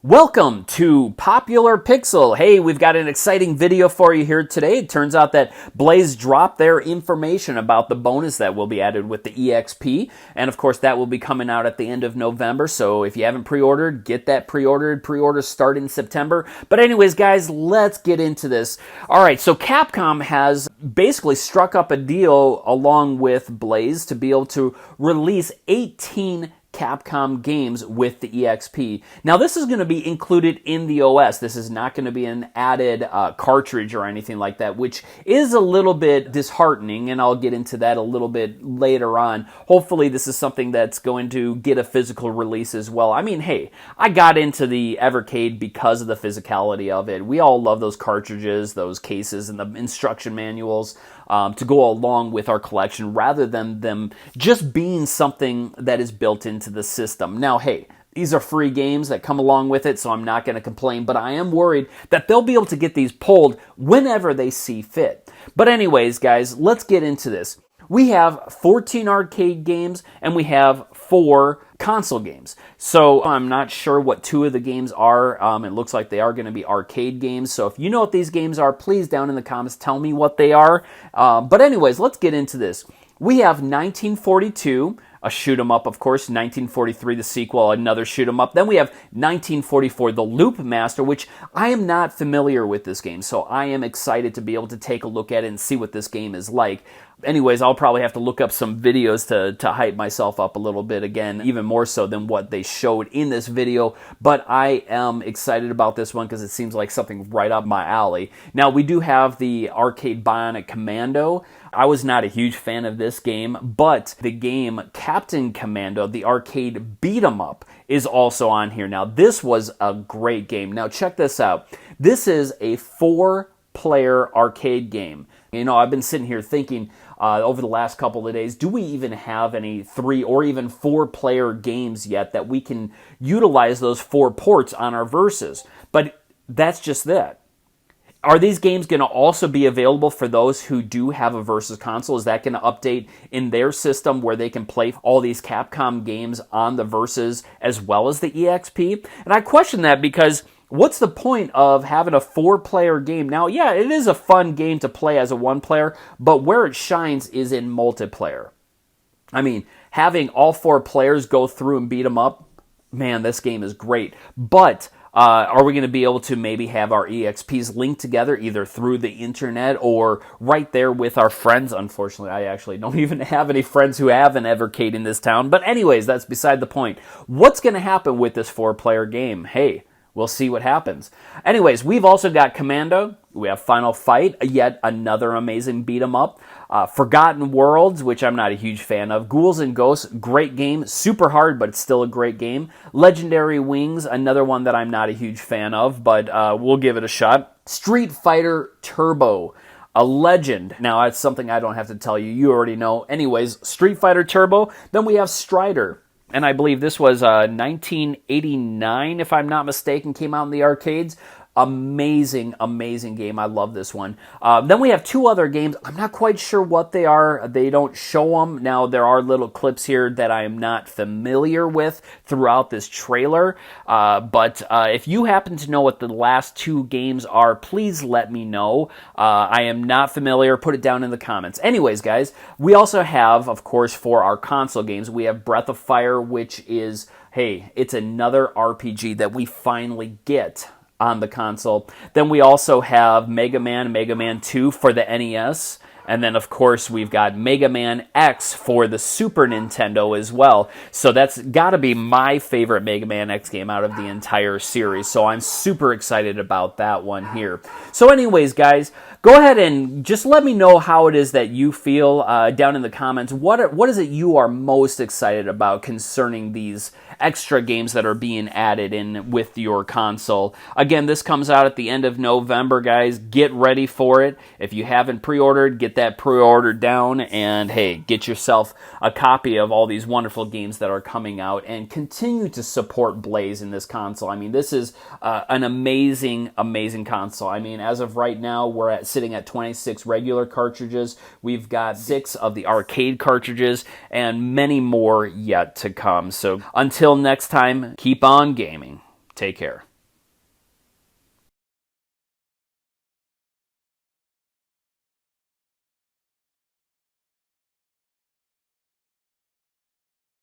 Welcome to Popular Pixel. Hey, we've got an exciting video for you here today. It turns out that Blaze dropped their information about the bonus that will be added with the EXP. And of course, that will be coming out at the end of November. So if you haven't pre-ordered, get that pre-ordered. Pre-orders start in September. But anyways, guys, let's get into this. All right, so Capcom has basically struck up a deal along with Blaze to be able to release 18 Capcom games with the EXP. Now, this is going to be included in the OS. This is not going to be an added cartridge or anything like that, which is a little bit disheartening, and I'll get into that a little bit later on. Hopefully, this is something that's going to get a physical release as well. I mean, hey, I got into the Evercade because of the physicality of it. We all love those cartridges, those cases, and the instruction manuals to go along with our collection rather than them just being something that is built into the system. Now, hey, these are free games that come along with it, so I'm not going to complain, but I am worried that they'll be able to get these pulled whenever they see fit. But anyways, guys, let's get into this. We have 14 arcade games, and we have 4 console games. So I'm not sure what 2 of the games are. It looks like they are going to be arcade games. So if you know what these games are, please down in the comments tell me what they are. But anyways, let's get into this. We have 1942, a shoot 'em up, of course. 1943, the sequel, another shoot 'em up. Then we have 1944, the Loop Master, which I am not familiar with this game, so I am excited to be able to take a look at it and see what this game is like. Anyways, I'll probably have to look up some videos to hype myself up a little bit again, even more so than what they showed in this video. But I am excited about this one because it seems like something right up my alley. Now, we do have the arcade Bionic Commando. I was not a huge fan of this game, but the game Captain Commando, the arcade beat-em-up, is also on here. Now, this was a great game. Now, check this out. This is a 4-player arcade game. You know, I've been sitting here thinking over the last couple of days, do we even have any 3 or even 4-player games yet that we can utilize those 4 ports on our Versus? But that's just that. Are these games going to also be available for those who do have a Versus console? Is that going to update in their system where they can play all these Capcom games on the Versus as well as the EXP? And I question that because what's the point of having a 4-player game? Now, yeah, it is a fun game to play as a 1-player, but where it shines is in multiplayer. I mean, having all 4 players go through and beat them up, man, this game is great. But are we going to be able to maybe have our EXPs linked together either through the internet or right there with our friends? Unfortunately, I actually don't even have any friends who have an Evercade in this town. But anyways, that's beside the point. What's going to happen with this 4-player game? Hey, we'll see what happens. Anyways, we've also got Commando. We have Final Fight, yet another amazing beat-em-up. Forgotten Worlds, which I'm not a huge fan of. Ghouls and Ghosts, great game. Super hard, but it's still a great game. Legendary Wings, another one that I'm not a huge fan of, but we'll give it a shot. Street Fighter Turbo, a legend. Now, that's something I don't have to tell you. You already know. Anyways, Street Fighter Turbo. Then we have Strider. And I believe this was 1989, if I'm not mistaken, came out in the arcades. Amazing, amazing game. I love this one. Then we have 2 other games. I'm not quite sure what they are. They don't show them. Now, there are little clips here that I am not familiar with throughout this trailer. But if you happen to know what the last 2 games are, please let me know. I am not familiar. Put it down in the comments. Anyways, guys, we also have, of course, for our console games, we have Breath of Fire, which is, hey, it's another RPG that we finally get on the console. Then we also have Mega Man 2 for the NES. And then, of course, we've got Mega Man X for the Super Nintendo as well. So that's got to be my favorite Mega Man X game out of the entire series. So I'm super excited about that one here. So anyways, guys, go ahead and just let me know how it is that you feel down in the comments. What is it you are most excited about concerning these extra games that are being added in with your console? Again, this comes out at the end of November, guys. Get ready for it. If you haven't pre-ordered, get that pre-order down, and hey, get yourself a copy of all these wonderful games that are coming out, and continue to support Blaze in this console. I mean, this is an amazing, amazing console. I mean, as of right now, we're sitting at 26 regular cartridges. We've got 6 of the arcade cartridges, and many more yet to come. So until next time, keep on gaming. Take care.